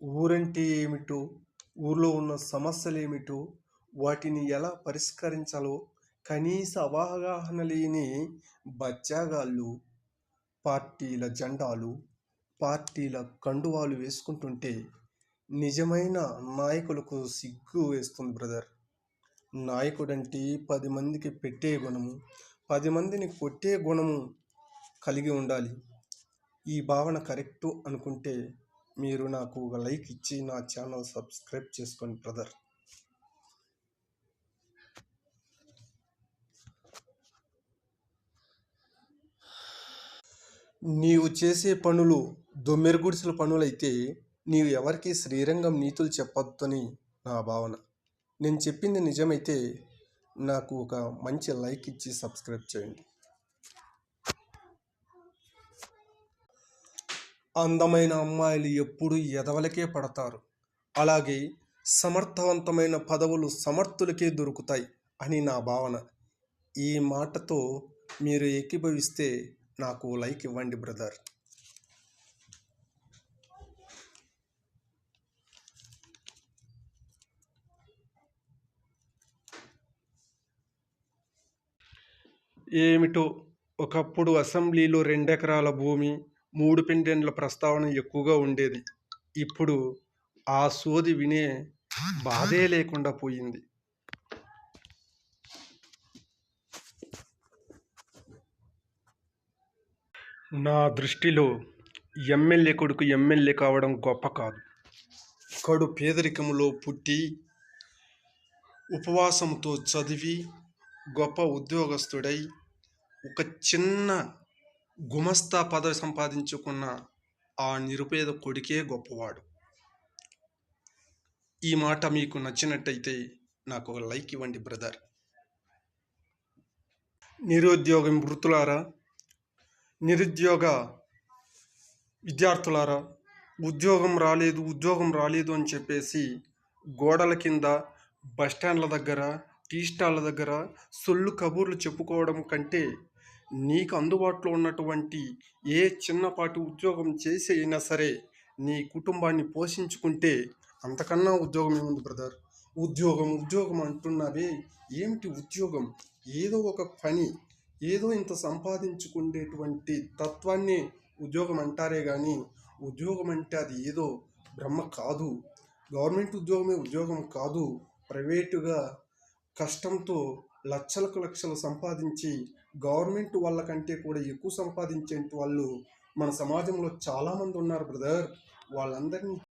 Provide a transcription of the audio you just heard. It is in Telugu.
ఊరంటే ఏమిటో, ఊర్లో ఉన్న సమస్యలేమిటో, వాటిని ఎలా పరిష్కరించాలో కనీస అవగాహన లేని బచ్చాగాళ్ళు పార్టీల జెండాలు, పార్టీల కండువాలు వేసుకుంటుంటే నిజమైన నాయకులకు సిగ్గు వేస్తుంది బ్రదర్. నాయకుడంటే 10 మందికి పెట్టే గుణము, 10 మందిని కొట్టే గుణము కలిగి ఉండాలి. ఈ భావన కరెక్టు అనుకుంటే మీరు నాకు ఒక లైక్ ఇచ్చి నా ఛానల్ సబ్స్క్రైబ్ చేసుకోండి బ్రదర్. నీవు చేసే పనులు దొమ్మెరుగుడిసెల పనులైతే నీవు ఎవరికి శ్రీరంగం నీతులు చెప్పొద్దని నా భావన. నేను చెప్పింది నిజమైతే నాకు ఒక మంచి లైక్ ఇచ్చి సబ్స్క్రైబ్ చేయండి. అందమైన అమ్మాయిలు ఎప్పుడు ఎదవలకే పడతారు, అలాగే సమర్థవంతమైన పదవులు సమర్థులకే దొరుకుతాయి అని నా భావన. ఈ మాటతో మీరు ఏకీభవిస్తే నాకు లైక్ ఇవ్వండి బ్రదర్. ఏమిటో ఒకప్పుడు అసెంబ్లీలో 2 ఎకరాల భూమి 3 పెండెంట్ల ప్రస్తావన ఎక్కువగా ఉండేది. ఇప్పుడు ఆ సోది వినే బాధే లేకుండా పోయింది. నా దృష్టిలో ఎమ్మెల్యే కొడుకు ఎమ్మెల్యే కావడం గొప్ప కాదు. కడు పేదరికంలో పుట్టి ఉపవాసంతో చదివి గొప్ప ఉద్యోగస్తుడై ఒక చిన్న గుమస్తా పదవి సంపాదించుకున్న ఆ నిరుపేద కొడుకే గొప్పవాడు. ఈ మాట మీకు నచ్చినట్టయితే నాకు ఒక లైక్ ఇవ్వండి బ్రదర్. నిరుద్యోగ మృతులారా, నిరుద్యోగ విద్యార్థులారా, ఉద్యోగం రాలేదు అని చెప్పేసి గోడల కింద, బస్టాండ్ల దగ్గర, టీ స్టాళ్ళ దగ్గర సొల్లు కబుర్లు చెప్పుకోవడం కంటే నీకు అందుబాటులో ఉన్నటువంటి ఏ చిన్నపాటి ఉద్యోగం చేసి అయినా సరే నీ కుటుంబాన్ని పోషించుకుంటే అంతకన్నా ఉద్యోగం ఏముంది బ్రదర్. ఉద్యోగం అంటున్నావే, ఏమిటి ఉద్యోగం? ఏదో ఒక పని, ఏదో ఇంత సంపాదించుకునేటువంటి తత్వాన్ని ఉద్యోగం అంటారే కానీ ఉద్యోగం అంటే అది ఏదో బ్రహ్మ కాదు. గవర్నమెంట్ ఉద్యోగమే ఉద్యోగం కాదు. ప్రైవేటుగా కష్టంతో లక్షలు సంపాదించి గవర్నమెంట్ వాళ్ళకంటే కూడా ఎక్కువ సంపాదించే వాళ్ళు మన సమాజంలో చాలామంది ఉన్నారు బ్రదర్. వాళ్ళందరినీ